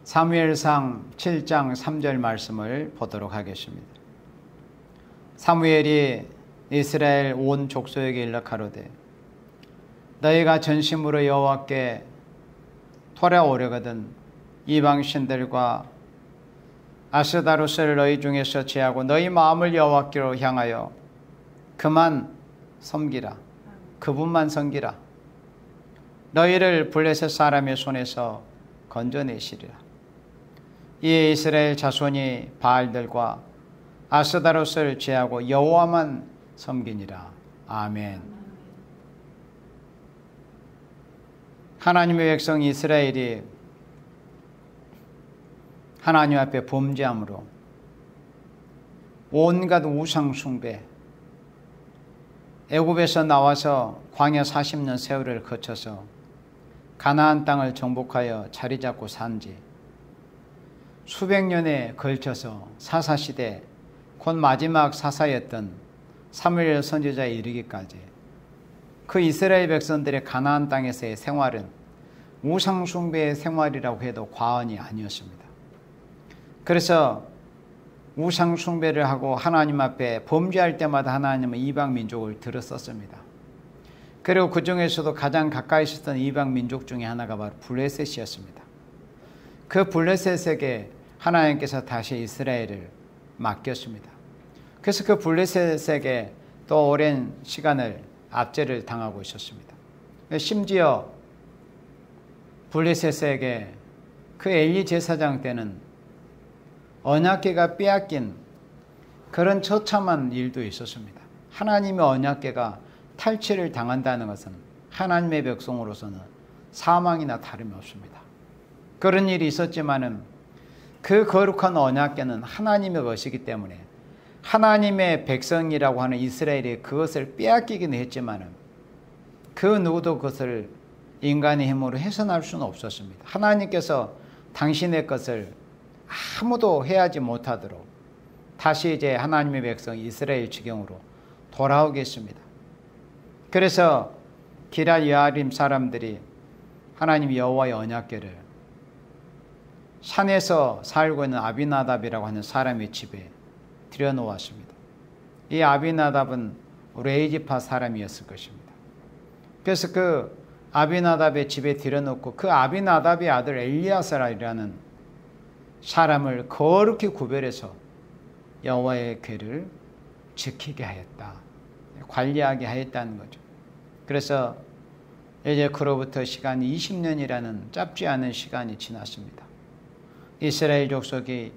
사무엘상 7장 3절 말씀을 보도록 하겠습니다. 사무엘이 이스라엘 온 족속에게 일러 가로되 너희가 전심으로 여호와께 돌아오려거든 이방 신들과 아스다롯을 너희 중에서 제하고 너희 마음을 여호와께로 향하여 그만 섬기라. 그분만 섬기라. 너희를 블레셋 사람의 손에서 건져내시리라. 이에 이스라엘 자손이 바알들과 아스다롯을 제하고 여호와만 섬기니라. 아멘. 하나님의 백성 이스라엘이 하나님 앞에 범죄함으로 온갖 우상 숭배, 애굽에서 나와서 광야 40년 세월을 거쳐서 가나안 땅을 정복하여 자리 잡고 산지 수백 년에 걸쳐서 사사시대 곧 마지막 사사였던 사무엘 선지자에 이르기까지 그 이스라엘 백성들의 가나안 땅에서의 생활은 우상 숭배의 생활이라고 해도 과언이 아니었습니다. 그래서 우상 숭배를 하고 하나님 앞에 범죄할 때마다 하나님은 이방 민족을 들었었습니다. 그리고 그 중에서도 가장 가까이 있었던 이방 민족 중에 하나가 바로 블레셋이었습니다. 그 블레셋에게 하나님께서 다시 이스라엘을 맡겼습니다. 그래서 그 블레셋에게 또 오랜 시간을 압제를 당하고 있었습니다. 심지어 블레셋에게 그 엘리 제사장 때는 언약궤가 빼앗긴 그런 처참한 일도 있었습니다. 하나님의 언약궤가 탈취를 당한다는 것은 하나님의 백성으로서는 사망이나 다름이 없습니다. 그런 일이 있었지만은 그 거룩한 언약궤는 하나님의 것이기 때문에 하나님의 백성이라고 하는 이스라엘이 그것을 빼앗기긴 했지만은 그 누구도 그것을 인간의 힘으로 훼손할 수는 없었습니다. 하나님께서 당신의 것을 아무도 해하지 못하도록 다시 이제 하나님의 백성 이스라엘 지경으로 돌아오겠습니다. 그래서 기럇 여아림 사람들이 하나님 여호와의 언약궤를 산에서 살고 있는 아비나답이라고 하는 사람의 집에 들여놓았습니다. 이 아비나답은 레이지파 사람이었을 것입니다. 그래서 그 아비나답의 집에 들여놓고 그 아비나답의 아들 엘리아사라라는 사람을 거룩히 구별해서 여호와의 궤를 지키게 하였다. 관리하게 하였다는 거죠. 그래서 이제 그로부터 시간이 20년이라는 짧지 않은 시간이 지났습니다. 이스라엘 족속이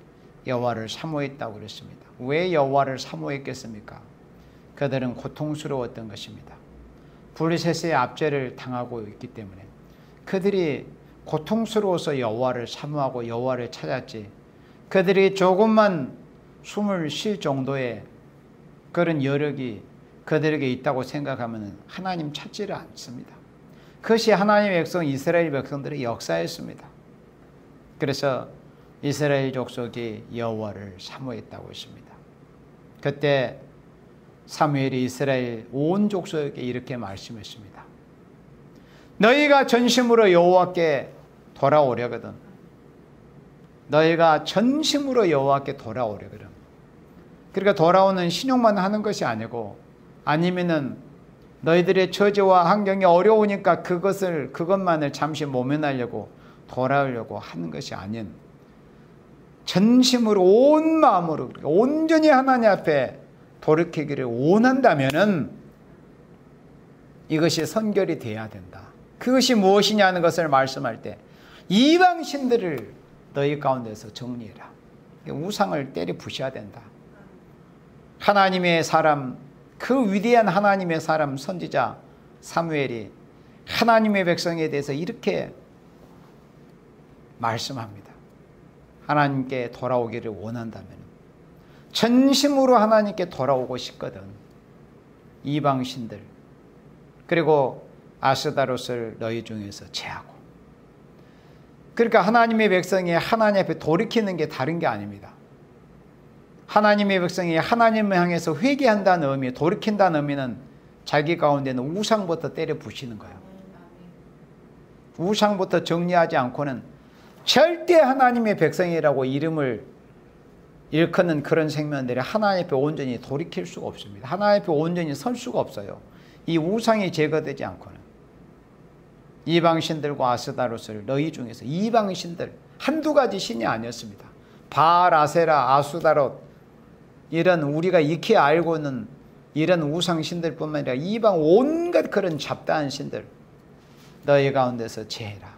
여호와를 사모했다고 그랬습니다. 왜 여호와를 사모했겠습니까? 그들은 고통스러웠던 것입니다. 블레셋의 압제를 당하고 있기 때문에 그들이 고통스러워서 여호와를 사모하고 여호와를 찾았지 그들이 조금만 숨을 쉴 정도의 그런 여력이 그들에게 있다고 생각하면 하나님 찾지를 않습니다. 그것이 하나님의 백성 이스라엘 백성들의 역사였습니다. 그래서 이스라엘 족속이 여호와를 사모했다고 했습니다. 그때 사무엘이 이스라엘 온 족속에게 이렇게 말씀했습니다. 너희가 전심으로 여호와께 돌아오려거든. 너희가 전심으로 여호와께 돌아오려거든. 그러니까 돌아오는 신용만 하는 것이 아니고 아니면은 너희들의 처지와 환경이 어려우니까 그것만을 잠시 모면하려고 돌아오려고 하는 것이 아닌 전심으로 온 마음으로 온전히 하나님 앞에 돌이키기를 원한다면은 이것이 선결이 돼야 된다. 그것이 무엇이냐는 것을 말씀할 때 이방 신들을 너희 가운데서 정리해라. 우상을 때려 부셔야 된다. 하나님의 사람, 그 위대한 하나님의 사람 선지자 사무엘이 하나님의 백성에 대해서 이렇게 말씀합니다. 하나님께 돌아오기를 원한다면 전심으로 하나님께 돌아오고 싶거든. 이방 신들 그리고 아스다롯을 너희 중에서 제하고. 그러니까 하나님의 백성이 하나님 앞에 돌이키는 게 다른 게 아닙니다. 하나님의 백성이 하나님을 향해서 회개한다는 의미, 돌이킨다는 의미는 자기 가운데는 우상부터 때려 부시는 거예요. 우상부터 정리하지 않고는 절대 하나님의 백성이라고 이름을 일컫는 그런 생명들이 하나님 앞에 온전히 돌이킬 수가 없습니다. 하나님 앞에 온전히 설 수가 없어요. 이 우상이 제거되지 않고는. 이방신들과 아스다롯을 너희 중에서 이방신들 한두 가지 신이 아니었습니다. 바알, 아세라, 아수다롯 이런 우리가 익히 알고 있는 이런 우상신들뿐만 아니라 이방 온갖 그런 잡다한 신들 너희 가운데서 제해라.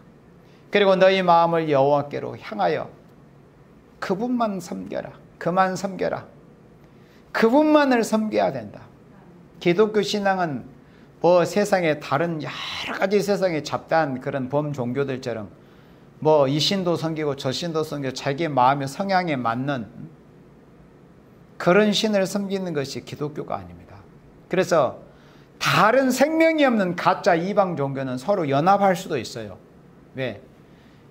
그리고 너희 마음을 여호와께로 향하여 그분만 섬겨라. 그만 섬겨라. 그분만을 섬겨야 된다. 기독교 신앙은 뭐 세상에 다른 여러 가지 세상에 잡다한 그런 범종교들처럼 뭐 이 신도 섬기고 저 신도 섬기고 자기 마음의 성향에 맞는 그런 신을 섬기는 것이 기독교가 아닙니다. 그래서 다른 생명이 없는 가짜 이방 종교는 서로 연합할 수도 있어요. 왜?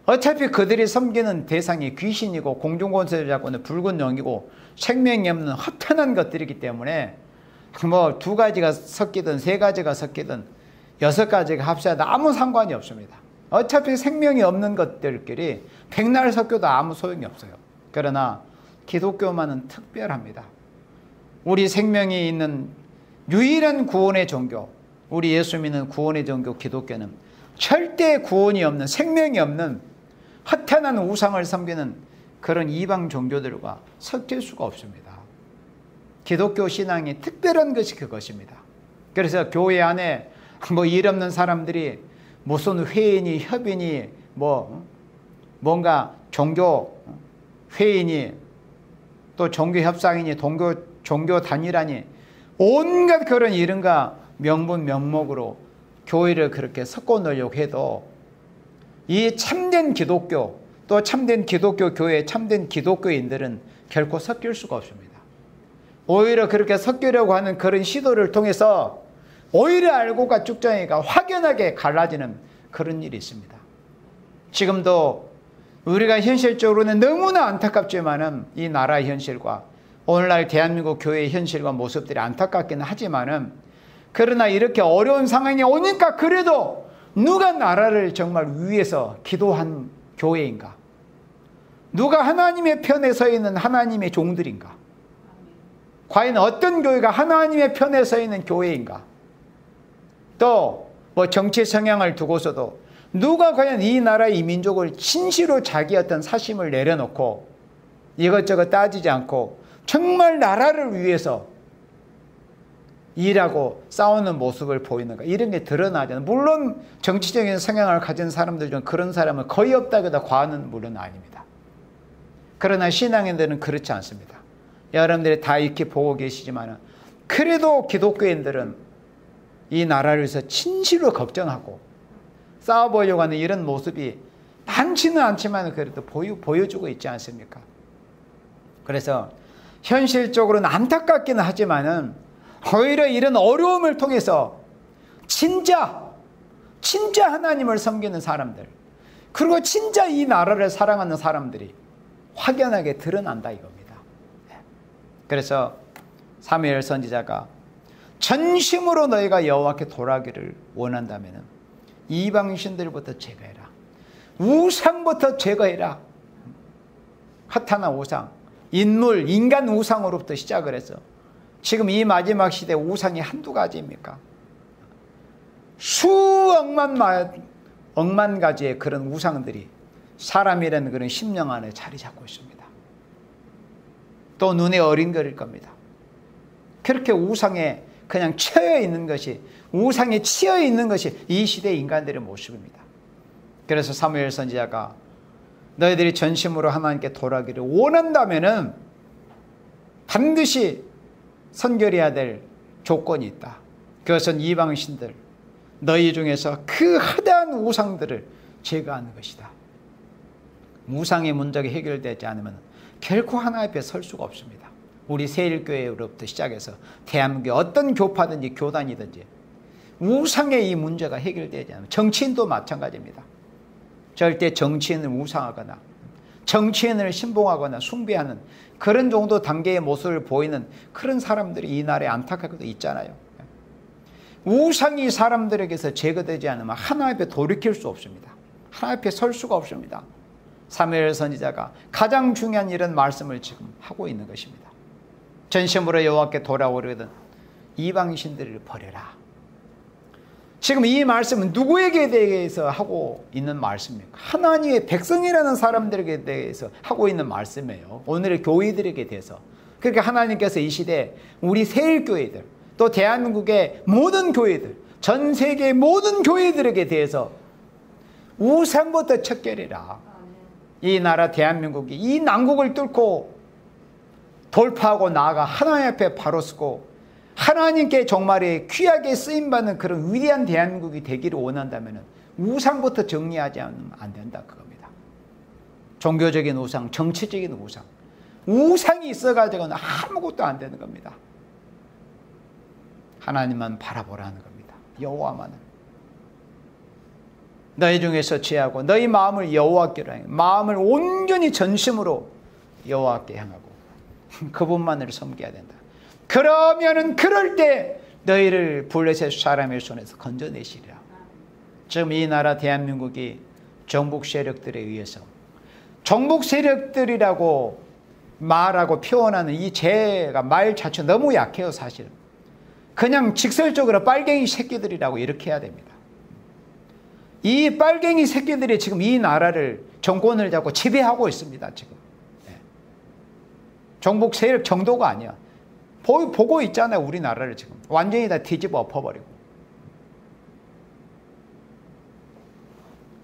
어차피 그들이 섬기는 대상이 귀신이고 공중권세를 잡고는 붉은 영이고 생명이 없는 허탄한 것들이기 때문에 뭐 두 가지가 섞이든 세 가지가 섞이든 여섯 가지가 합쳐도 아무 상관이 없습니다. 어차피 생명이 없는 것들끼리 백날 섞여도 아무 소용이 없어요. 그러나 기독교만은 특별합니다. 우리 생명이 있는 유일한 구원의 종교, 우리 예수 믿는 구원의 종교 기독교는 절대 구원이 없는 생명이 없는 허탄한 우상을 섬기는 그런 이방 종교들과 섞일 수가 없습니다. 기독교 신앙이 특별한 것이 그것입니다. 그래서 교회 안에 뭐 일 없는 사람들이 무슨 회의니 협의니 뭔가 종교 회의니 또 종교 협상이니 종교 단일하니 온갖 그런 이름과 명분 명목으로 교회를 그렇게 섞어 놓으려고 해도 이 참된 기독교 또 참된 기독교 교회 참된 기독교인들은 결코 섞일 수가 없습니다. 오히려 그렇게 섞이려고 하는 그런 시도를 통해서 오히려 알고가 쭉정이가 확연하게 갈라지는 그런 일이 있습니다. 지금도 우리가 현실적으로는 너무나 안타깝지만은 이 나라의 현실과 오늘날 대한민국 교회의 현실과 모습들이 안타깝기는 하지만은 그러나 이렇게 어려운 상황이 오니까 그래도 누가 나라를 정말 위해서 기도한 교회인가? 누가 하나님의 편에 서 있는 하나님의 종들인가? 과연 어떤 교회가 하나님의 편에 서 있는 교회인가? 또 뭐 정치 성향을 두고서도 누가 과연 이 나라의 이 민족을 진실로 자기 어떤 사심을 내려놓고 이것저것 따지지 않고 정말 나라를 위해서 일하고 싸우는 모습을 보이는가? 이런 게 드러나잖아요. 물론 정치적인 성향을 가진 사람들 중 그런 사람은 거의 없다기보다 과언은 물론 아닙니다. 그러나 신앙인들은 그렇지 않습니다. 여러분들이 다 이렇게 보고 계시지만 그래도 기독교인들은 이 나라를 위해서 진실로 걱정하고 싸워보려고 하는 이런 모습이 많지는 않지만 그래도 보여주고 있지 않습니까? 그래서 현실적으로는 안타깝기는 하지만은 오히려 이런 어려움을 통해서 진짜 하나님을 섬기는 사람들 그리고 진짜 이 나라를 사랑하는 사람들이 확연하게 드러난다 이겁니다. 그래서 사무엘 선지자가 전심으로 너희가 여호와께 돌아가기를 원한다면 이방신들부터 제거해라. 우상부터 제거해라. 허탄한 우상, 인간 우상으로부터 시작을 해서 지금 이 마지막 시대 우상이 한두 가지입니까? 수억만 억만 가지의 그런 우상들이 사람이라는 그런 심령 안에 자리 잡고 있습니다. 또 눈에 어린거릴 겁니다. 그렇게 우상에 그냥 처해 있는 것이 우상에 치여 있는 것이 이 시대의 인간들의 모습입니다. 그래서 사무엘 선지자가 너희들이 전심으로 하나님께 돌아가기를 원한다면은 반드시 선결해야 될 조건이 있다. 그것은 이방신들 너희 중에서 그 허다한 우상들을 제거하는 것이다. 우상의 문제가 해결되지 않으면 결코 하나님 앞에 설 수가 없습니다. 우리 세일교회로부터 시작해서 대한민국의 어떤 교파든지 교단이든지 우상의 이 문제가 해결되지 않으면 정치인도 마찬가지입니다. 절대 정치인을 우상하거나 정치인을 신봉하거나 숭배하는 그런 정도 단계의 모습을 보이는 그런 사람들이 이 나라에 안타깝게도 있잖아요. 우상이 사람들에게서 제거되지 않으면 하나님 앞에 돌이킬 수 없습니다. 하나님 앞에 설 수가 없습니다. 사무엘 선지자가 가장 중요한 이런 말씀을 지금 하고 있는 것입니다. 전심으로 여호와께 돌아오려거든 이방신들을 버려라. 지금 이 말씀은 누구에게 대해서 하고 있는 말씀입니까? 하나님의 백성이라는 사람들에게 대해서 하고 있는 말씀이에요. 오늘의 교회들에게 대해서. 그러니까 하나님께서 이 시대에 우리 세일교회들, 또 대한민국의 모든 교회들, 전 세계의 모든 교회들에게 대해서 우상부터 척결해라. 이 나라 대한민국이 이 난국을 뚫고 돌파하고 나아가 하나님 앞에 바로 서고 하나님께 정말 귀하게 쓰임받는 그런 위대한 대한민국이 되기를 원한다면 우상부터 정리하지 않으면 안 된다 그겁니다. 종교적인 우상, 정치적인 우상, 우상이 있어가지고는 아무것도 안 되는 겁니다. 하나님만 바라보라는 겁니다. 여호와만은. 너희 중에서 취하고 너희 마음을 여호와께로 향해 마음을 온전히 전심으로 여호와께 향하고 그분만을 섬겨야 된다. 그러면은 그럴 때 너희를 블레셋 사람의 손에서 건져내시리라. 지금 이 나라 대한민국이 정복 세력들에 의해서 정복 세력들이라고 말하고 표현하는 이 제가 말 자체 너무 약해요. 사실은 그냥 직설적으로 빨갱이 새끼들이라고 이렇게 해야 됩니다. 이 빨갱이 새끼들이 지금 이 나라를 정권을 잡고 지배하고 있습니다. 지금 정복 세력 정도가 아니야. 보고 있잖아요. 우리나라를 지금 완전히 다 뒤집어 엎어버리고.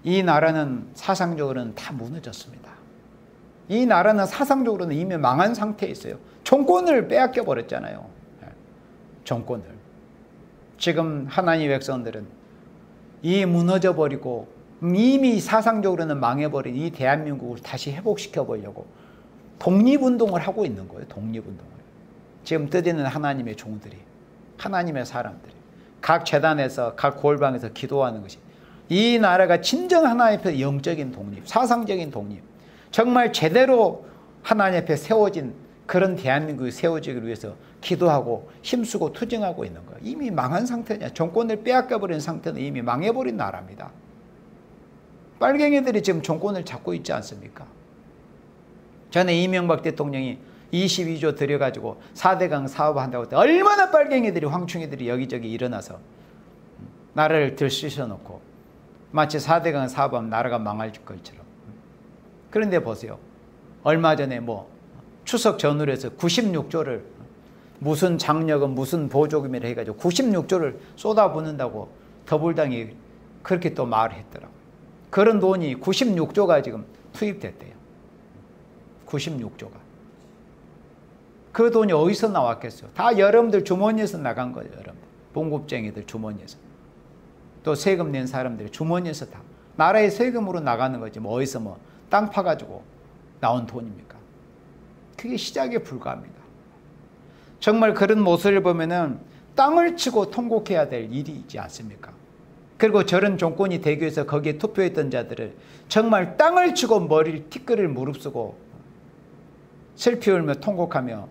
이 나라는 사상적으로는 다 무너졌습니다. 이 나라는 사상적으로는 이미 망한 상태에 있어요. 정권을 빼앗겨 버렸잖아요. 정권을. 지금 하나님의 백성들은 이 무너져 버리고 이미 사상적으로는 망해버린 이 대한민국을 다시 회복시켜 보려고 독립운동을 하고 있는 거예요. 독립운동을. 지금 뜻있는 하나님의 종들이, 하나님의 사람들이 각 재단에서 각 골방에서 기도하는 것이 이 나라가 진정 하나님 앞에 영적인 독립, 사상적인 독립, 정말 제대로 하나님 앞에 세워진 그런 대한민국이 세워지기 위해서 기도하고 힘쓰고 투쟁하고 있는 거예요. 이미 망한 상태냐. 정권을 빼앗겨버린 상태는 이미 망해버린 나라입니다. 빨갱이들이 지금 정권을 잡고 있지 않습니까? 전에 이명박 대통령이 22조 들여가지고 4대강 사업을 한다고 할 때 얼마나 빨갱이들이 황충이들이 여기저기 일어나서 나라를 들쑤셔놓고 마치 4대강 사업하면 나라가 망할 것처럼. 그런데 보세요. 얼마 전에 추석 전후로 해서 96조를 무슨 장려금 무슨 보조금이라 해가지고 96조를 쏟아붓는다고 더불당이 그렇게 또 말을 했더라고요. 그런 돈이 96조가 지금 투입됐대요. 96조가. 그 돈이 어디서 나왔겠어요? 다 여러분들 주머니에서 나간 거예요. 여러분들. 봉급쟁이들 주머니에서. 또 세금 낸 사람들의 주머니에서 다. 나라의 세금으로 나가는 거지. 어디서 땅 파가지고 나온 돈입니까? 그게 시작에 불과합니다. 정말 그런 모습을 보면은 땅을 치고 통곡해야 될 일이 있지 않습니까? 그리고 저런 정권이 되기 위해서 거기에 투표했던 자들을 정말 땅을 치고 머리를 티끌을 무릅쓰고 슬피 울며 통곡하며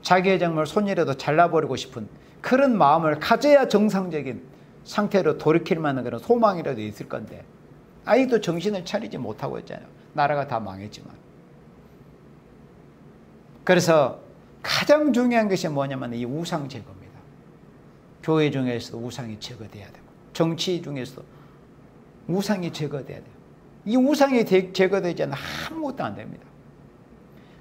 자기의 정말 손이라도 잘라버리고 싶은 그런 마음을 가져야 정상적인 상태로 돌이킬 만한 그런 소망이라도 있을 건데 아직도 정신을 차리지 못하고 있잖아요. 나라가 다 망했지만. 그래서 가장 중요한 것이 뭐냐면 이 우상 제거입니다. 교회 중에서도 우상이 제거돼야 되고 정치 중에서도 우상이 제거돼야 돼요. 이 우상이 제거되지 않으면 아무것도 안 됩니다.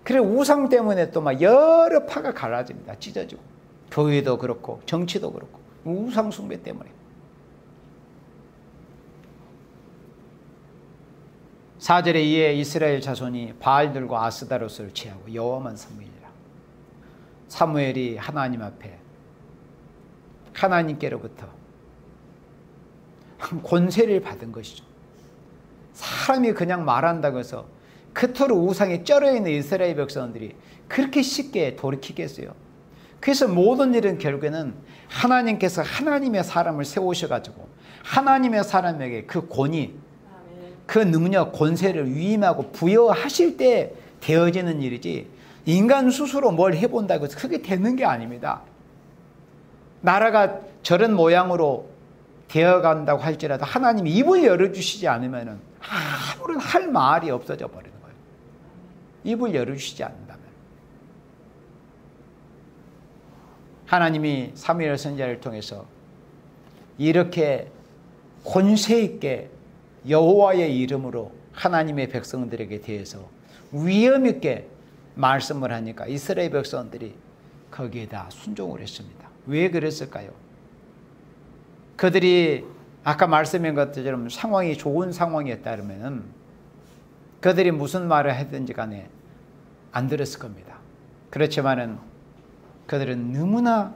그래서 우상 때문에 또 여러 파가 갈라집니다. 찢어지고. 교회도 그렇고 정치도 그렇고 우상 숭배 때문에. 4절에 이에 이스라엘 자손이 바알들과 아스다롯을 취하고 여호와만 섬기니라. 사무엘이 하나님 앞에 하나님께로부터 권세를 받은 것이죠. 사람이 그냥 말한다고 해서 그토록 우상에 쩔어있는 이스라엘 백성들이 그렇게 쉽게 돌이키겠어요. 그래서 모든 일은 결국에는 하나님께서 하나님의 사람을 세우셔가지고 하나님의 사람에게 그 권위, 그 능력, 권세를 위임하고 부여하실 때 되어지는 일이지 인간 스스로 뭘 해본다고 해서 그게 되는 게 아닙니다. 나라가 저런 모양으로 되어간다고 할지라도 하나님이 입을 열어주시지 않으면 아무런 할 말이 없어져 버리는 거예요. 입을 열어주시지 않는다면. 하나님이 사무엘 선지자를 통해서 이렇게 권세 있게 여호와의 이름으로 하나님의 백성들에게 대해서 위엄 있게 말씀을 하니까 이스라엘 백성들이 거기에다 순종을 했습니다. 왜 그랬을까요? 그들이 아까 말씀한 것처럼 상황이 좋은 상황이었다면 그들이 무슨 말을 하든지 간에 안 들었을 겁니다. 그렇지만은 그들은 너무나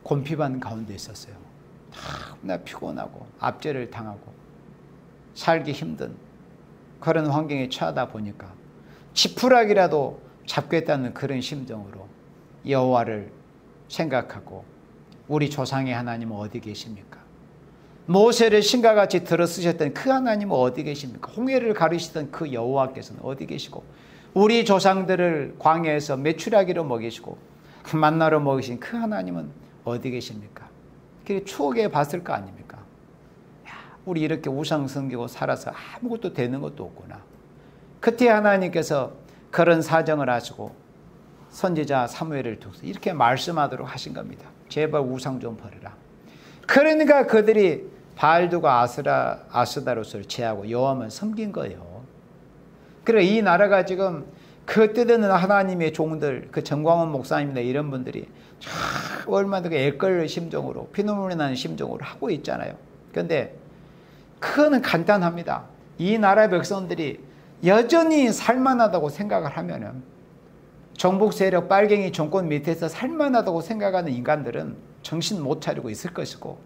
곤핍한 가운데 있었어요. 너무나 피곤하고 압제를 당하고 살기 힘든 그런 환경에 처하다 보니까 지푸라기라도 잡겠다는 그런 심정으로 여호와를 생각하고 우리 조상의 하나님은 어디 계십니까? 모세를 신과 같이 들어쓰셨던 그 하나님은 어디 계십니까? 홍해를 가르시던 그 여호와께서는 어디 계시고 우리 조상들을 광야에서 메추라기로 먹이시고 만나로 먹이신 그 하나님은 어디 계십니까? 그렇게 추억해 봤을 거 아닙니까? 야, 우리 이렇게 우상 섬기고 살아서 아무것도 되는 것도 없구나. 그때 하나님께서 그런 사정을 아시고 선지자 사무엘을 두고 이렇게 말씀하도록 하신 겁니다. 제발 우상 좀 버려라. 그러니까 그들이 바알두가 아스다롯을 제하고 여호와만 섬긴 거예요. 그래 이 나라가 지금 그 뜻에는 하나님의 종들, 그 정광훈 목사님이나 이런 분들이 얼마나 애걸는 심정으로 피눈물이 나는 심정으로 하고 있잖아요. 그런데 그거는 간단합니다. 이 나라 백성들이 여전히 살만하다고 생각을 하면은 정복 세력 빨갱이 정권 밑에서 살만하다고 생각하는 인간들은 정신 못 차리고 있을 것이고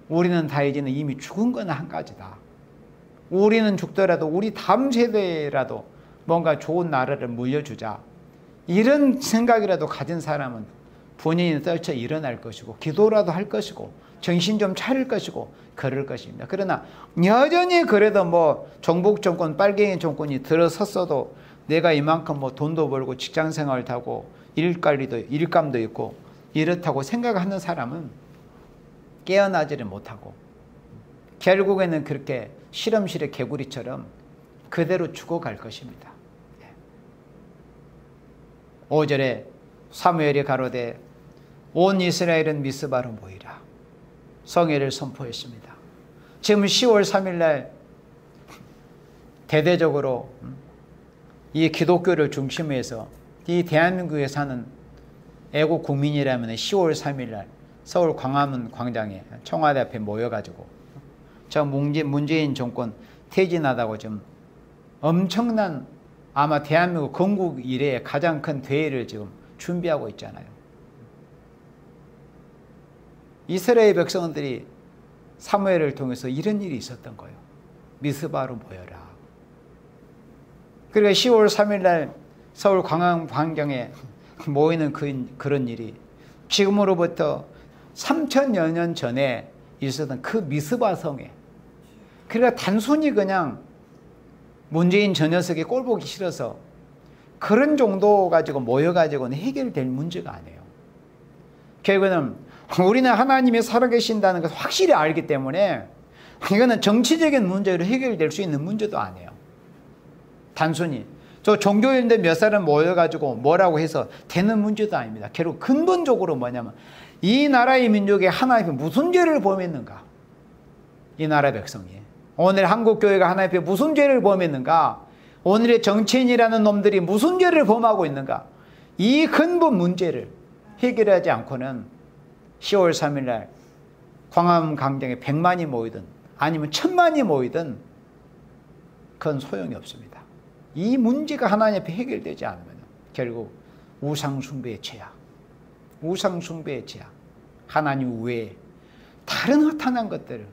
우리는 다 이제는 이미 죽은 건 한 가지다. 우리는 죽더라도 우리 다음 세대라도 뭔가 좋은 나라를 물려주자. 이런 생각이라도 가진 사람은 본인이 떨쳐 일어날 것이고 기도라도 할 것이고 정신 좀 차릴 것이고 그럴 것입니다. 그러나 여전히 그래도 뭐 정복 정권 빨갱이 정권이 들어섰어도 내가 이만큼 뭐 돈도 벌고 직장 생활도 하고 일감도 있고 이렇다고 생각하는 사람은 깨어나지를 못하고 결국에는 그렇게 실험실의 개구리처럼 그대로 죽어갈 것입니다. 5절에 사무엘이 가로되 온 이스라엘은 미스바로 모이라 성회를 선포했습니다. 지금 10월 3일 날 대대적으로 이 기독교를 중심으로 해서 이 대한민국에 사는 애국 국민이라면 10월 3일 날 서울 광화문 광장에 청와대 앞에 모여가지고 저 문재인 정권 퇴진하다고 좀 엄청난 아마 대한민국 건국 이래의 가장 큰 대회를 지금 준비하고 있잖아요. 이스라엘 백성들이 사무엘을 통해서 이런 일이 있었던 거예요. 미스바로 모여라. 그러니까 10월 3일 날 서울 광화문 광장에 모이는 그런 일이 지금으로부터 3000여 년 전에 있었던 그 미스바 성에 그러니까 단순히 그냥 문재인 저 녀석이 꼴 보기 싫어서 그런 정도 가지고 모여가지고는 해결될 문제가 아니에요. 결국에는 우리는 하나님이 살아계신다는 것을 확실히 알기 때문에 이거는 정치적인 문제로 해결될 수 있는 문제도 아니에요. 단순히 저 종교인들 몇 사람 모여가지고 뭐라고 해서 되는 문제도 아닙니다. 결국 근본적으로 뭐냐면 이 나라의 민족이 하나님 앞에 무슨 죄를 범했는가? 이 나라 백성이 오늘 한국교회가 하나님 앞에 무슨 죄를 범했는가? 오늘의 정치인이라는 놈들이 무슨 죄를 범하고 있는가? 이 근본 문제를 해결하지 않고는 10월 3일 날 광화문 광장에 100만이 모이든 아니면 1000만이 모이든 그건 소용이 없습니다. 이 문제가 하나님 앞에 해결되지 않으면 결국 우상숭배의 죄악, 우상숭배의 죄악, 하나님 외에 다른 허탄한 것들을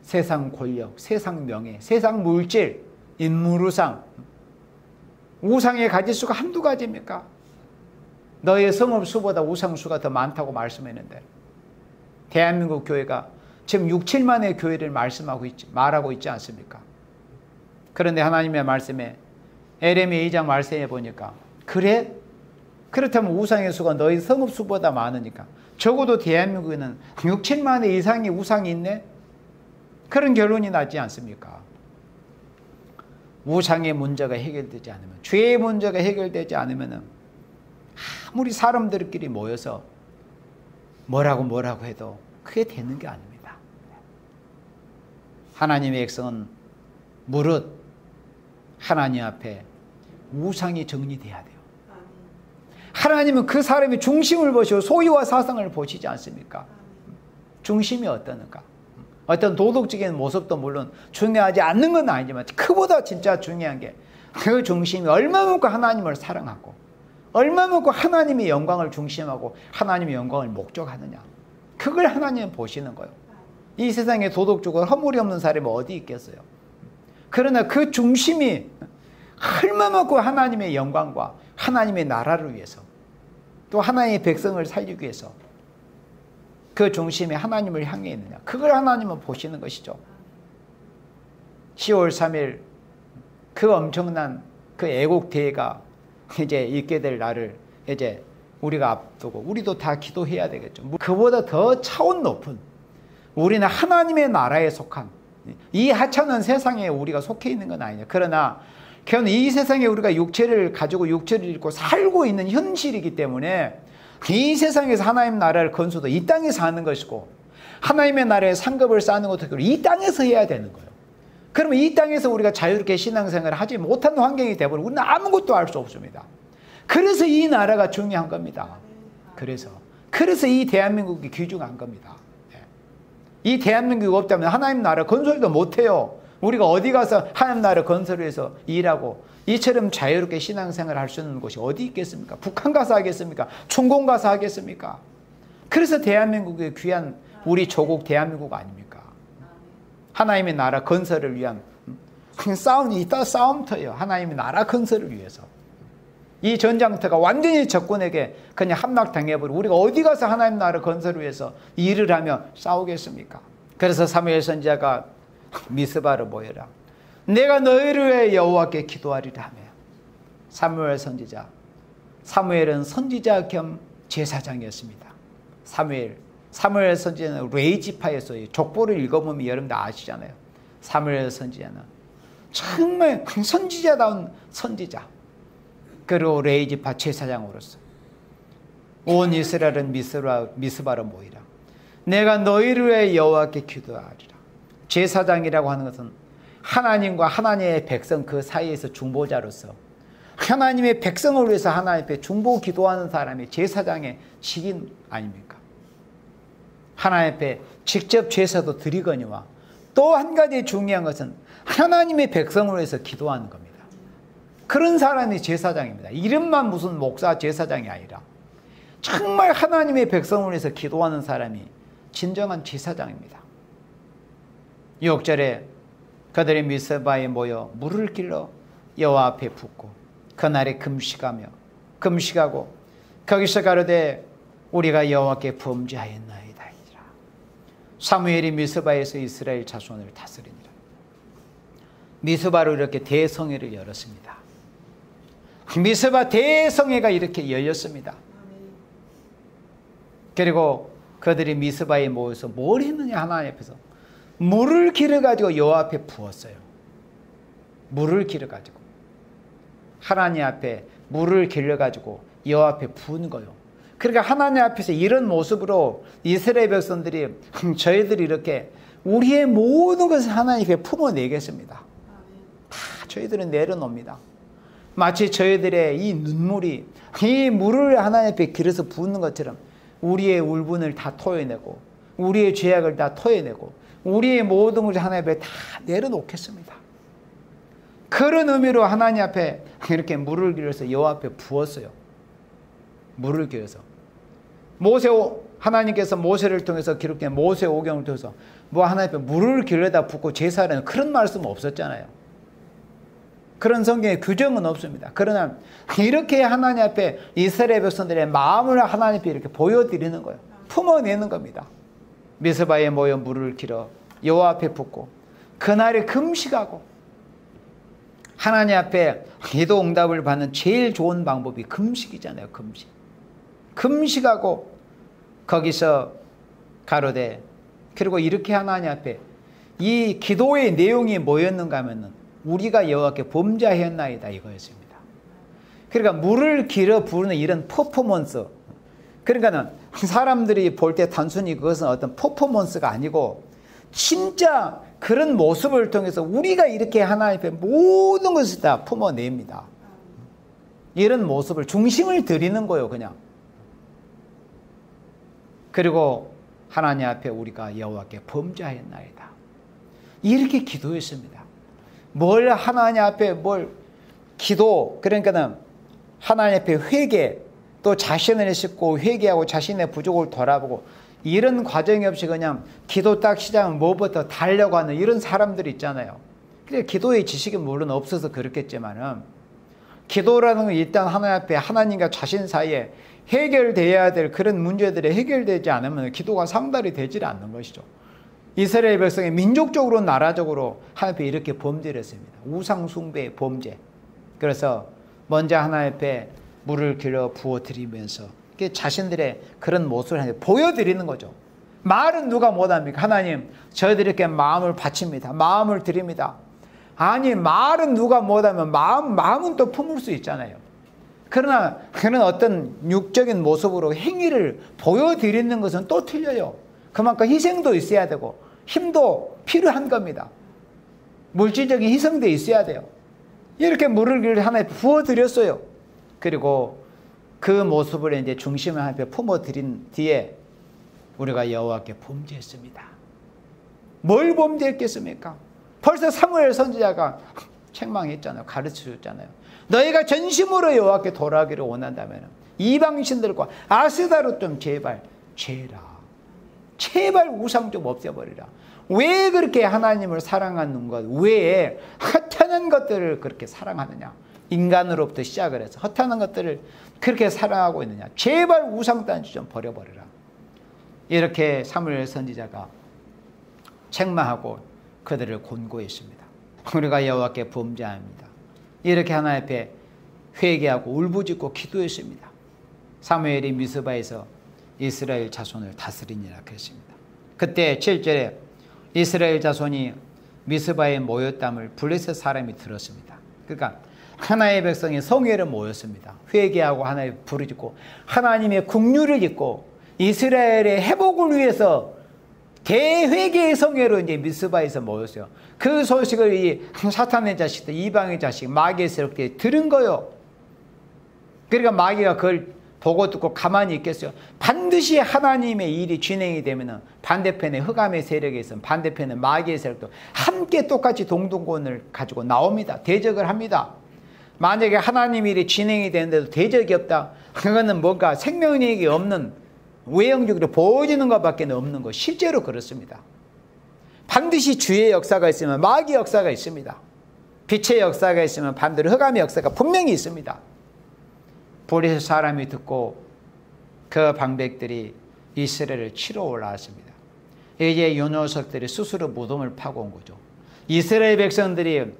세상 권력, 세상 명예, 세상 물질, 인물우상, 우상의 가지수가 한두 가지입니까? 너의 성읍수보다 우상수가 더 많다고 말씀했는데 대한민국 교회가 지금 6, 7만의 교회를 말하고 있지 않습니까? 그런데 하나님의 말씀에 에레미야 2장 말씀해 보니까 그래? 그렇다면 우상의 수가 너희 성읍수보다 많으니까 적어도 대한민국에는 6, 7만의 이상의 우상이 있네? 그런 결론이 나지 않습니까? 우상의 문제가 해결되지 않으면, 죄의 문제가 해결되지 않으면 아무리 사람들끼리 모여서 뭐라고 해도 그게 되는 게 아닙니다. 하나님의 백성은 무릇 하나님 앞에 우상이 정리돼야 돼요. 하나님은 그 사람의 중심을 보시고 소유와 사상을 보시지 않습니까? 중심이 어떠는가? 어떤 도덕적인 모습도 물론 중요하지 않는 건 아니지만 그보다 진짜 중요한 게 그 중심이 얼마만큼 하나님을 사랑하고 얼마만큼 하나님의 영광을 중심하고 하나님의 영광을 목적하느냐. 그걸 하나님은 보시는 거예요. 이 세상에 도덕적으로 허물이 없는 사람이 어디 있겠어요? 그러나 그 중심이 얼마만큼 하나님의 영광과 하나님의 나라를 위해서 또 하나님의 백성을 살리기 위해서 그 중심이 하나님을 향해 있느냐. 그걸 하나님은 보시는 것이죠. 10월 3일 그 엄청난 그 애국대회가 이제 있게 될 날을 이제 우리가 앞두고 우리도 다 기도해야 되겠죠. 그보다 더 차원 높은 우리는 하나님의 나라에 속한 이 하찮은 세상에 우리가 속해 있는 건 아니냐. 그러나 이 세상에 우리가 육체를 가지고 육체를 입고 살고 있는 현실이기 때문에 이 세상에서 하나님 나라를 건수도 이 땅에서 하는 것이고 하나님의 나라에 상급을 쌓는 것도 이 땅에서 해야 되는 거예요. 그러면 이 땅에서 우리가 자유롭게 신앙생활을 하지 못하는 환경이 되버리면 우리는 아무것도 할 수 없습니다. 그래서 이 나라가 중요한 겁니다. 그래서 이 대한민국이 귀중한 겁니다. 이 대한민국이 없다면 하나님 나라 건설도 못해요. 우리가 어디 가서 하나님 나라 건설해서 일하고 이처럼 자유롭게 신앙생활을 할 수 있는 곳이 어디 있겠습니까? 북한 가서 하겠습니까? 중공 가서 하겠습니까? 그래서 대한민국의 귀한 우리 조국 대한민국 아닙니까? 하나님의 나라 건설을 위한 싸움터예요. 하나님의 나라 건설을 위해서. 이 전장터가 완전히 적군에게 그냥 함락당해버리고 우리가 어디 가서 하나님 나라 건설을 위해서 일을 하며 싸우겠습니까? 그래서 사무엘 선지자가 미스바로 모여라. 내가 너희를 위해 여호와께 기도하리라 하며. 사무엘 선지자. 사무엘은 선지자 겸 제사장이었습니다. 사무엘 선지자는 레이지파였어요. 족보를 읽어보면 여러분들 아시잖아요. 사무엘 선지자는 정말 선지자다운 선지자. 그리고 레이지파 제사장으로서 온 이스라엘은 미스바로 모이라. 내가 너희를 위해 여호와께 기도하리라. 제사장이라고 하는 것은 하나님과 하나님의 백성 그 사이에서 중보자로서 하나님의 백성을 위해서 하나님 앞에 중보 기도하는 사람이 제사장의 직인 아닙니까? 하나님 앞에 직접 제사도 드리거니와 또 한 가지 중요한 것은 하나님의 백성을 위해서 기도하는 겁니다. 그런 사람이 제사장입니다. 이름만 무슨 목사 제사장이 아니라 정말 하나님의 백성을 위해서 기도하는 사람이 진정한 제사장입니다. 6절에 그들이 미스바에 모여 물을 길러 여호와 앞에 붓고 그날에 금식하고 거기서 가로되 우리가 여호와께 범죄하였나이다. 사무엘이 미스바에서 이스라엘 자손을 다스리니라. 미스바로 이렇게 대성회를 열었습니다. 미스바 대성회가 이렇게 열렸습니다. 그리고 그들이 미스바에 모여서 뭘 했느냐. 하나님 앞에서 물을 길어가지고 여호와 앞에 부었어요. 물을 길어가지고 하나님 앞에 물을 길러가지고 여호와 앞에 부은 거예요. 그러니까 하나님 앞에서 이런 모습으로 이스라엘 백성들이 저희들이 이렇게 우리의 모든 것을 하나님께 품어내겠습니다. 다 저희들은 내려놓습니다. 마치 저희들의 이 눈물이 이 물을 하나님 앞에 길어서 부는 것처럼 우리의 울분을 다 토해내고 우리의 죄악을 다 토해내고 우리의 모든 것을 하나님 앞에 다 내려놓겠습니다. 그런 의미로 하나님 앞에 이렇게 물을 길어서 여호와 앞에 부었어요. 물을 길어서 하나님께서 모세를 통해서 기록된 모세 오경을 통해서 하나님 앞에 물을 길러다 붓고 제사하는 그런 말씀 없었잖아요. 그런 성경에 규정은 없습니다. 그러나 이렇게 하나님 앞에 이스라엘 백성들의 마음을 하나님 앞에 이렇게 보여드리는 거예요. 품어내는 겁니다. 미스바에 모여 물을 길어 여호와 앞에 붓고 그날에 금식하고. 하나님 앞에 기도 응답을 받는 제일 좋은 방법이 금식이잖아요. 금식하고 거기서 가로되 그리고 이렇게 하나님 앞에 이 기도의 내용이 뭐였는가 하면은 우리가 여호와께 범죄하였나이다 이거였습니다. 그러니까 물을 길어 부르는 이런 퍼포먼스, 그러니까는 사람들이 볼 때 단순히 그것은 어떤 퍼포먼스가 아니고 진짜 그런 모습을 통해서 우리가 이렇게 하나님 앞에 모든 것을 다 품어냅니다. 이런 모습을 중심을 드리는 거예요, 그냥. 그리고 하나님 앞에 우리가 여호와께 범죄하였나이다. 이렇게 기도했습니다. 뭘 하나님 앞에 뭘 기도, 그러니까는 하나님 앞에 회개, 또 자신을 싣고 회개하고 자신의 부족을 돌아보고 이런 과정이 없이 그냥 기도 딱 시작하면 뭐부터 달려고 하는 이런 사람들이 있잖아요. 그래 기도의 지식이 물론 없어서 그렇겠지만은 기도라는 건 일단 하나님 앞에 하나님과 자신 사이에 해결돼야 될 그런 문제들이 해결되지 않으면 기도가 상달이 되질 않는 것이죠. 이스라엘 백성이 민족적으로 나라적으로 하나님 앞에 이렇게 범죄를 했습니다. 우상 숭배의 범죄. 그래서 먼저 하나님 앞에 물을 길어 부어드리면서 자신들의 그런 모습을 보여드리는 거죠. 말은 누가 못합니까? 하나님 저희들이 이렇게 마음을 바칩니다. 마음을 드립니다. 아니 말은 누가 못하면 마음은 또 품을 수 있잖아요. 그러나 그런 어떤 육적인 모습으로 행위를 보여드리는 것은 또 틀려요. 그만큼 희생도 있어야 되고 힘도 필요한 겁니다. 물질적인 희생도 있어야 돼요. 이렇게 물을 하나에 부어드렸어요. 그리고 그 모습을 이제 중심을 하나님께 품어드린 뒤에 우리가 여호와께 범죄했습니다. 뭘 범죄했겠습니까? 벌써 사무엘 선지자가 책망했잖아요. 가르쳐줬잖아요. 너희가 전심으로 여호와께 돌아가기를 원한다면 이방신들과 아스다로 좀 제발 죄라. 제발 우상 좀 없애버리라. 왜 그렇게 하나님을 사랑하는 것 외에 허탄한 것들을 그렇게 사랑하느냐. 인간으로부터 시작을 해서 허탄한 것들을 그렇게 사랑하고 있느냐. 제발 우상단지 좀 버려버려라. 이렇게 사무엘 선지자가 책망하고 그들을 권고했습니다. 우리가 여호와께 범죄합니다. 이렇게 하나님 앞에 회개하고 울부짖고 기도했습니다. 사무엘이 미스바에서 이스라엘 자손을 다스리니라 그랬습니다. 그때 7절에 이스라엘 자손이 미스바에 모였담을 블레셋 사람이 들었습니다. 그러니까 하나의 백성이 성회를 모였습니다. 회개하고 하나님 부르짖고 하나님의 긍휼을 입고 이스라엘의 회복을 위해서 대회개의 성회로 이제 미스바에서 모였어요. 그 소식을 이 사탄의 자식들, 이방의 자식, 마귀의 세력들이 들은 거요. 그러니까 마귀가 그걸 보고 듣고 가만히 있겠어요. 반드시 하나님의 일이 진행이 되면은 반대편에 흑암의 세력에 있으면 반대편에 마귀의 세력도 함께 똑같이 동등권을 가지고 나옵니다. 대적을 합니다. 만약에 하나님 일이 진행이 되는데도 대적이 없다. 그거는 뭔가 생명력이 없는 외형적으로 보여지는 것밖에 없는 것. 실제로 그렇습니다. 반드시 주의 역사가 있으면 마귀의 역사가 있습니다. 빛의 역사가 있으면 반대로 흑암의 역사가 분명히 있습니다. 블레셋 사람이 듣고 그 방백들이 이스라엘을 치러 올라왔습니다. 이제 이 녀석들이 스스로 무덤을 파고 온 거죠. 이스라엘 백성들이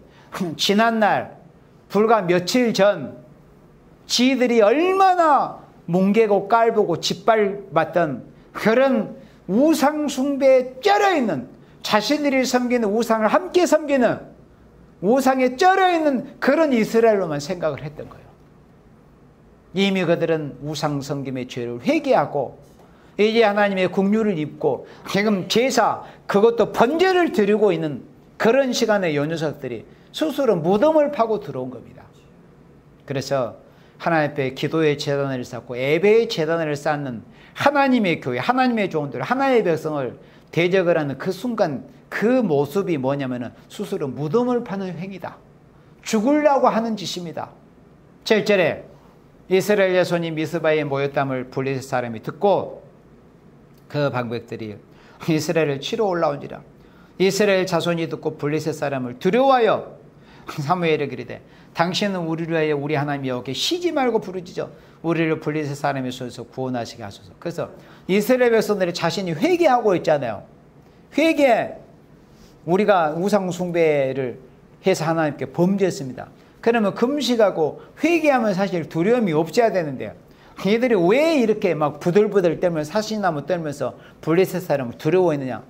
지난날 불과 며칠 전 지들이 얼마나 뭉개고 깔보고 짓밟았던 그런 우상 숭배에 쩔어있는, 자신들이 섬기는 우상을 함께 섬기는 우상에 쩔어있는 그런 이스라엘로만 생각을 했던 거예요. 이미 그들은 우상 섬김의 죄를 회개하고 이제 하나님의 긍휼을 입고 지금 제사, 그것도 번제를 드리고 있는 그런 시간에 요 녀석들이 스스로 무덤을 파고 들어온 겁니다. 그래서 하나님 앞에 기도의 제단을 쌓고 예배의 제단을 쌓는 하나님의 교회, 하나님의 종들, 하나님의 백성을 대적을 하는 그 순간 그 모습이 뭐냐면은 스스로 무덤을 파는 행위다. 죽으려고 하는 짓입니다. 7절에 이스라엘 자손이 미스바에 모였담을 블레셋 사람이 듣고 그 방백들이 이스라엘을 치러 올라온지라. 이스라엘 자손이 듣고 블레셋 사람을 두려워하여 사무엘에게 이르되 당신은 우리를 위하여 우리 하나님 여호와께 쉬지 말고 부르짖어 우리를 블레셋 사람의 손에서 구원하시게 하소서. 그래서 이스라엘 백성들이 자신이 회개하고 있잖아요. 회개, 우리가 우상 숭배를 해서 하나님께 범죄했습니다. 그러면 금식하고 회개하면 사실 두려움이 없어야 되는데요. 얘들이 왜 이렇게 막 부들부들 떨면서 사시나무 떨면서 블레셋 사람을 두려워했느냐.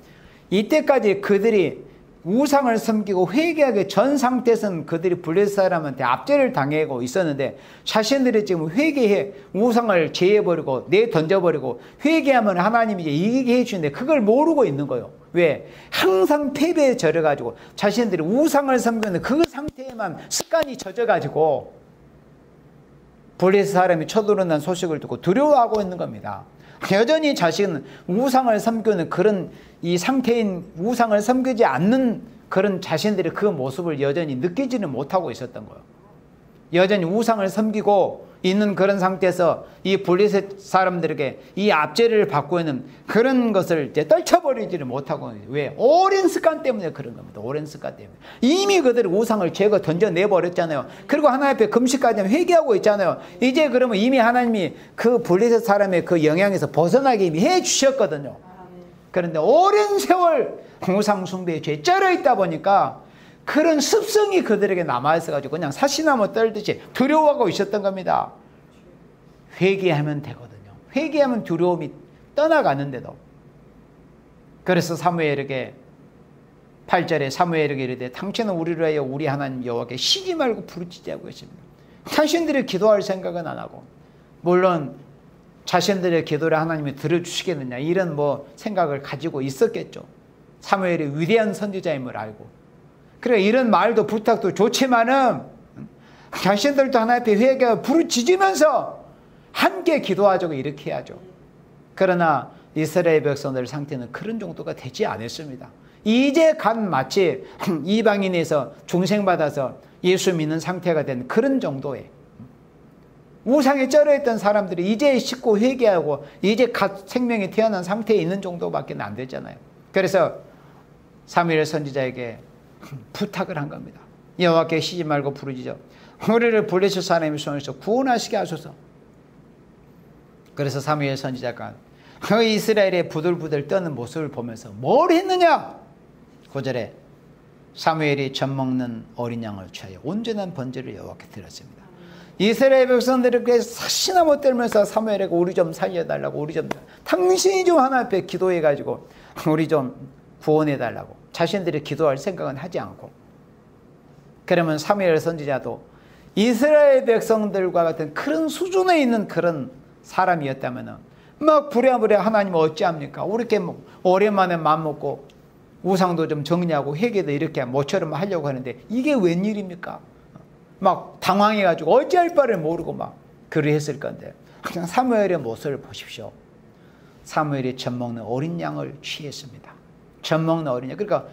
이때까지 그들이 우상을 섬기고 회개하기 전 상태에서는 그들이 블레셋 사람한테 압제를 당하고 있었는데 자신들이 지금 회개해 우상을 제해버리고 내던져버리고 회개하면 하나님이 이제 이기게 해주는데 그걸 모르고 있는 거예요. 왜? 항상 패배에 젖어가지고 자신들이 우상을 섬기는 그 상태에만 습관이 젖어가지고 블레셋 사람이 쳐들어온다는 소식을 듣고 두려워하고 있는 겁니다. 여전히 자신은 우상을 섬기는 그런 이 상태인 우상을 섬기지 않는 그런 자신들의 그 모습을 여전히 느끼지는 못하고 있었던 거예요. 여전히 우상을 섬기고 있는 그런 상태에서 이 블레셋 사람들에게 이 압제를 받고 있는 그런 것을 이제 떨쳐버리지를 못하고 있는 거예요. 왜? 오랜 습관 때문에 그런 겁니다. 오랜 습관 때문에. 이미 그들이 우상을 제거 던져내버렸잖아요. 그리고 하나님 앞에 금식까지 회개하고 있잖아요. 이제 그러면 이미 하나님이 그 블레셋 사람의 그 영향에서 벗어나게 이미 해주셨거든요. 그런데 오랜 세월 우상 숭배의 죄에 쩔어 있다 보니까 그런 습성이 그들에게 남아있어가지고 그냥 사시나무 떨듯이 두려워하고 있었던 겁니다. 회개하면 되거든요. 회개하면 두려움이 떠나가는데도. 그래서 사무엘에게 8절에 사무엘에게 이르되 당신은 우리를 위하여 우리 하나님 여호와께 쉬지 말고 부르짖자고 했습니다. 자신들이 기도할 생각은 안 하고 물론 자신들의 기도를 하나님이 들어주시겠느냐 이런 뭐 생각을 가지고 있었겠죠. 사무엘이 위대한 선지자임을 알고 그래 이런 말도 부탁도 좋지만은 자신들도 하나님 앞에 회개하고 부르짖으면서 함께 기도하자고 이렇게 해야죠. 그러나 이스라엘 백성들 상태는 그런 정도가 되지 않았습니다. 이제 갓 마치 이방인에서 중생받아서 예수 믿는 상태가 된 그런 정도의 우상에 쩔어있던 사람들이 이제 씻고 회개하고 이제 갓 생명이 태어난 상태에 있는 정도밖에 안 됐잖아요. 그래서 사무엘 선지자에게 부탁을 한 겁니다. 여호와께 쉬지 말고 부르짖어 우리를 블레셋 사람의 손에서 구원하시게 하소서. 그래서 사무엘 선지자가 그 이스라엘의 부들부들 떠는 모습을 보면서 뭘 했느냐? 9절에 사무엘이 젖먹는 어린 양을 취하여 온전한 번제를 여호와께 드렸습니다. 이스라엘 백성들에게 사시나무 떨면서 사무엘에게 우리 좀 살려달라고 우리 좀 당신이 좀 하나님 앞에 기도해가지고 우리 좀 구원해달라고 자신들이 기도할 생각은 하지 않고 그러면 사무엘 선지자도 이스라엘 백성들과 같은 그런 수준에 있는 그런 사람이었다면 막 부랴부랴 하나님 어찌합니까? 우리 이렇게 오랜만에 맘먹고 우상도 좀 정리하고 회개도 이렇게 모처럼 하려고 하는데 이게 웬일입니까? 막 당황해가지고 어찌할 바를 모르고 막 그랬을 건데 그냥 사무엘의 모습을 보십시오. 사무엘이 젖먹는 어린 양을 취했습니다. 젖먹는 어린 양. 그러니까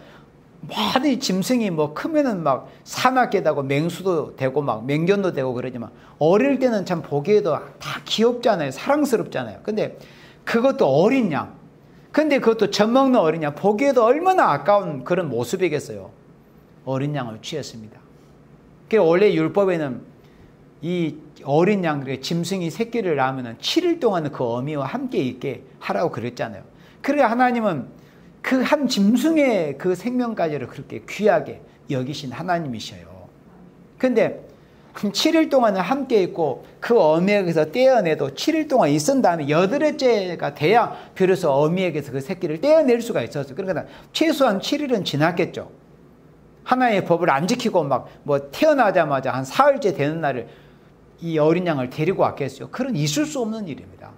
많이 짐승이 뭐 크면은 막 사납게 되고 맹수도 되고 막 맹견도 되고 그러지만 어릴 때는 참 보기에도 다 귀엽잖아요. 사랑스럽잖아요. 근데 그것도 어린 양. 근데 그것도 젖먹는 어린 양. 보기에도 얼마나 아까운 그런 모습이겠어요. 어린 양을 취했습니다. 원래 율법에는 이 어린 양, 짐승이 새끼를 낳으면 7일 동안 그 어미와 함께 있게 하라고 그랬잖아요. 그러니까 하나님은 그 한 짐승의 그 생명까지를 그렇게 귀하게 여기신 하나님이셔요. 근데 7일 동안은 함께 있고 그 어미에게서 떼어내도 7일 동안 있은 다음에 8일째가 돼야 비로소 어미에게서 그 새끼를 떼어낼 수가 있었어요. 그러니까 최소한 7일은 지났겠죠. 하나님의 법을 안 지키고 막 뭐 태어나자마자 한 사흘째 되는 날을 이 어린 양을 데리고 왔겠어요. 그런 있을 수 없는 일입니다.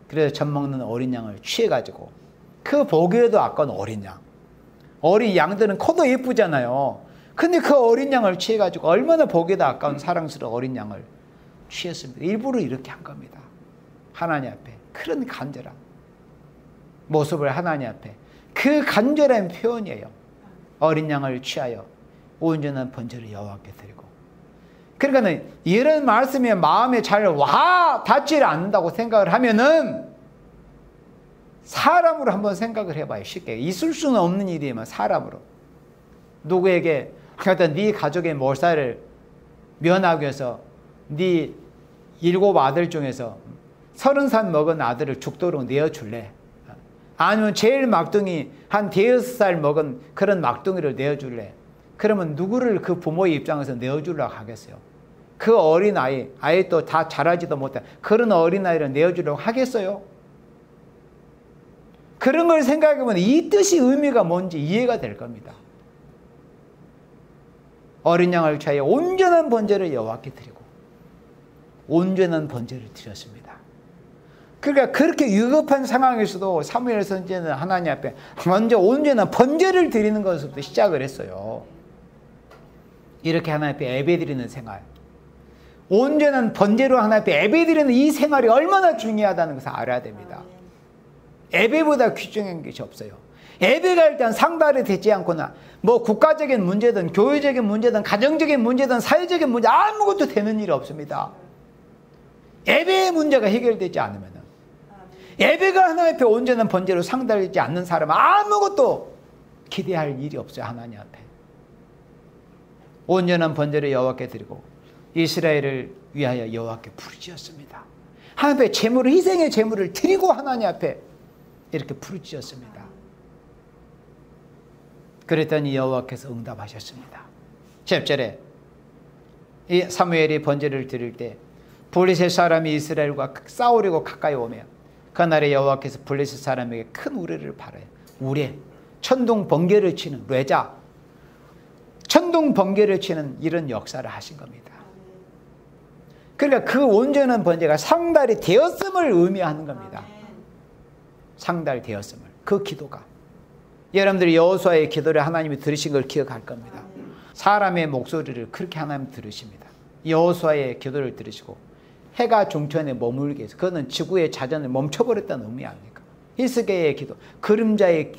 그래서 젖먹는 어린 양을 취해가지고 그 보기에도 아까운 어린 양. 어린 양들은 커도 예쁘잖아요. 근데 그 어린 양을 취해가지고 얼마나 보기에도 아까운 사랑스러운 어린 양을 취했습니다. 일부러 이렇게 한 겁니다. 하나님 앞에 그런 간절한 모습을 하나님 앞에 그 간절한 표현이에요. 어린 양을 취하여 온전한 번제를 여호와께 드리고. 그러니까 이런 말씀이 마음에 잘 와 닿지를 않는다고 생각을 하면은 사람으로 한번 생각을 해봐요. 쉽게 있을 수는 없는 일이지만 사람으로 누구에게 하여튼 네 가족의 몰살을 면하기 위해서 네 7 아들 중에서 30살 먹은 아들을 죽도록 내어줄래? 아니면 제일 막둥이 한 5살 먹은 그런 막둥이를 내어줄래? 그러면 누구를 그 부모의 입장에서 내어주려고 하겠어요? 그 어린아이, 아예 또 다 자라지도 못한 그런 어린아이를 내어주려고 하겠어요? 그런 걸 생각해보면 이 뜻이 의미가 뭔지 이해가 될 겁니다. 어린 양을 취하여 온전한 번제를 여호와께 드리고 온전한 번제를 드렸습니다. 그러니까 그렇게 위급한 상황에서도 사무엘 선지자는 하나님 앞에 먼저 온전한 번제를 드리는 것부터 시작을 했어요. 이렇게 하나님 앞에 예배드리는 생활, 온전한 번제로 하나님 앞에 예배드리는 이 생활이 얼마나 중요하다는 것을 알아야 됩니다. 예배보다 귀중한 것이 없어요. 예배가 일단 상달이 되지 않거나 뭐 국가적인 문제든 교회적인 문제든 가정적인 문제든 사회적인 문제 아무것도 되는 일이 없습니다. 예배의 문제가 해결되지 않으면, 예배가 하나님 앞에 온전한 번제로 상달되지 않는 사람은 아무것도 기대할 일이 없어요. 하나님 앞에 온전한 번제를 여호와께 드리고 이스라엘을 위하여 여호와께 부르짖었습니다. 하나님 앞에 제물을, 희생의 제물을 드리고 하나님 앞에 이렇게 부르짖었습니다. 그랬더니 여호와께서 응답하셨습니다. 10절에 이 사무엘이 번제를 드릴 때 블레셋 사람이 이스라엘과 싸우려고 가까이 오며 그날에 여호와께서 블레셋 사람에게 큰 우레를 발하여 우레, 천둥 번개를 치는 뢰자, 천둥 번개를 치는 이런 역사를 하신 겁니다. 그러니까 그 온전한 번제가 상달이 되었음을 의미하는 겁니다. 상달되었음을, 그 기도가. 여러분들이 여호수아의 기도를 하나님이 들으신 걸 기억할 겁니다. 사람의 목소리를 그렇게 하나님 들으십니다. 여호수아의 기도를 들으시고 해가 중천에 머물게 해서, 그거는 지구의 자전을 멈춰버렸다는 의미 아닙니까? 히스기야의 기도, 그림자의,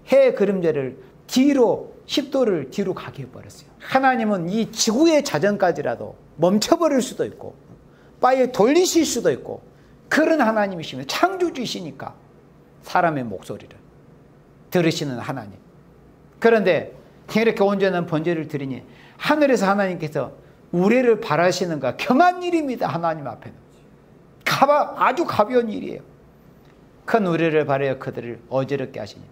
해의 그림자를 뒤로 10도를 뒤로 가게 해버렸어요. 하나님은 이 지구의 자전까지라도 멈춰버릴 수도 있고 빨리 돌리실 수도 있고 그런 하나님이십니다. 창조주이시니까 사람의 목소리를 들으시는 하나님. 그런데 이렇게 온전한 번제를 드리니 하늘에서 하나님께서 우레를 바라시는가 경한 일입니다. 하나님 앞에는 아주 가벼운 일이에요. 큰 우레를 바라여 그들을 어지럽게 하시니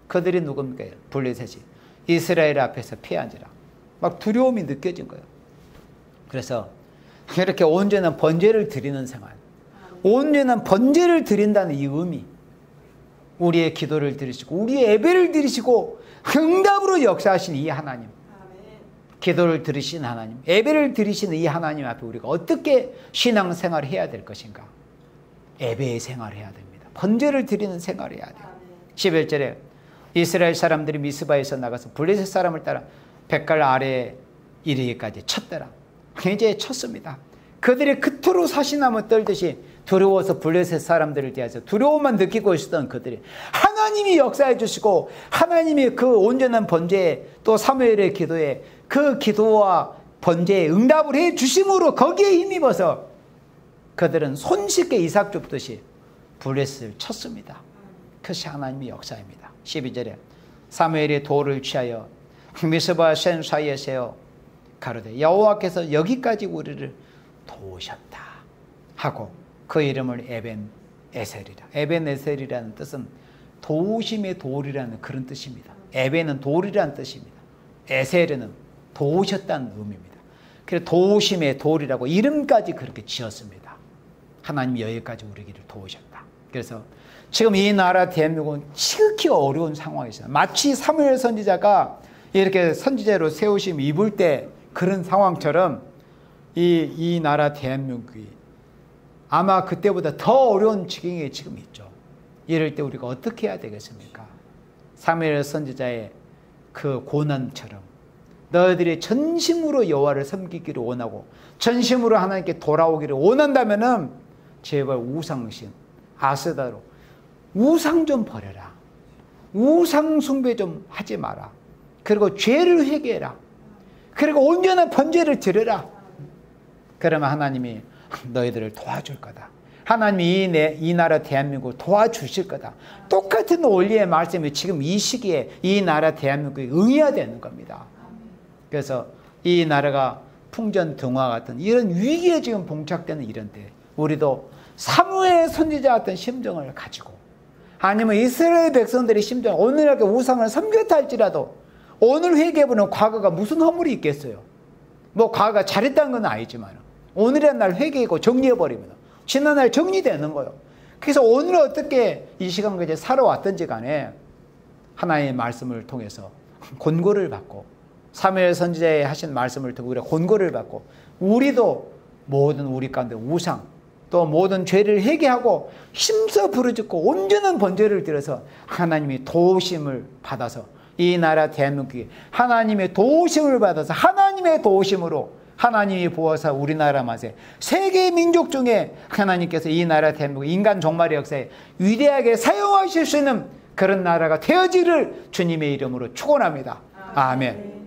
그들이 누굽니까? 블레셋이 이스라엘 앞에서 피한지라. 막 두려움이 느껴진 거예요. 그래서 이렇게 온전한 번제를 드리는 생활, 온전한 번제를 드린다는 이 의미, 우리의 기도를 들으시고 우리의 예배를 들으시고 응답으로 역사하신 이 하나님, 기도를 들으신 하나님, 예배를 들으시는 이 하나님 앞에 우리가 어떻게 신앙생활을 해야 될 것인가? 예배의 생활을 해야 됩니다. 번제를 드리는 생활을 해야 돼요. 11절에 이스라엘 사람들이 미스바에서 나가서 블레셋 사람을 따라 벳갈 아래에 이르기까지 쳤더라. 이제 쳤습니다. 그들이 그토록 사시나무 떨듯이 두려워서 블레셋 사람들을 대해서 두려움만 느끼고 있었던 그들이 하나님이 역사해 주시고 하나님이 그 온전한 번제에 또 사무엘의 기도에 그 기도와 번제에 응답을 해 주심으로 거기에 힘입어서 그들은 손쉽게 이삭 줍듯이 블레셋을 쳤습니다. 그것이 하나님의 역사입니다. 12절에 사무엘이 돌을 취하여 미스바 센 사이에 세워 가로되 여호와께서 여기까지 우리를 도우셨다 하고 그 이름을 에벤 에셀이라. 에벤 에셀이라는 뜻은 도우심의 돌이라는 그런 뜻입니다. 에벤은 돌이라는 뜻입니다. 에셀은 도우셨다는 의미입니다. 그래서 도우심의 돌이라고 이름까지 그렇게 지었습니다. 하나님이 여기까지 우리를 도우셨다. 그래서 지금 이 나라 대한민국은 지극히 어려운 상황이 있어요. 마치 사무엘 선지자가 이렇게 선지자로 세우심 입을 때 그런 상황처럼 이 나라 대한민국이 아마 그때보다 더 어려운 지경에 지금 있죠. 이럴 때 우리가 어떻게 해야 되겠습니까? 사무엘 선지자의 그 고난처럼 너희들이 전심으로 여호와를 섬기기를 원하고 전심으로 하나님께 돌아오기를 원한다면은 제발 우상신, 아세다로 우상 좀 버려라. 우상 숭배 좀 하지 마라. 그리고 죄를 회개해라. 그리고 온전한 번제를 드려라. 그러면 하나님이 너희들을 도와줄 거다. 하나님이 이 나라 대한민국을 도와주실 거다. 똑같은 원리의 말씀이 지금 이 시기에 이 나라 대한민국에 응해야 되는 겁니다. 그래서 이 나라가 풍전등화 같은 이런 위기에 지금 봉착되는 이런 때 우리도 사무엘 선지자 같은 심정을 가지고 아니면 이스라엘 백성들의 심정, 오늘 이렇게 우상을 섬겼다 할지라도 오늘 회개해보는 과거가 무슨 허물이 있겠어요. 뭐 과거가 잘했다는 건 아니지만 오늘의 날 회개하고 정리해버리면 지난날 정리되는 거예요. 그래서 오늘 어떻게 이 시간까지 살아왔든지 간에 하나님의 말씀을 통해서 권고를 받고 사무엘 선지자의 하신 말씀을 듣고 우리가 권고를 받고 우리도 모든 우리 가운데 우상 또 모든 죄를 회개하고 힘써 부르짖고 온전한 번제를 드려서 하나님이 도우심을 받아서 이 나라 대한민국이 하나님의 도우심을 받아서 하나님의 도우심으로 하나님이 보아서 우리나라 맛에 세계 민족 중에 하나님께서 이 나라 대한민국 인간 종말의 역사에 위대하게 사용하실 수 있는 그런 나라가 되어지를 주님의 이름으로 축원합니다. 아멘.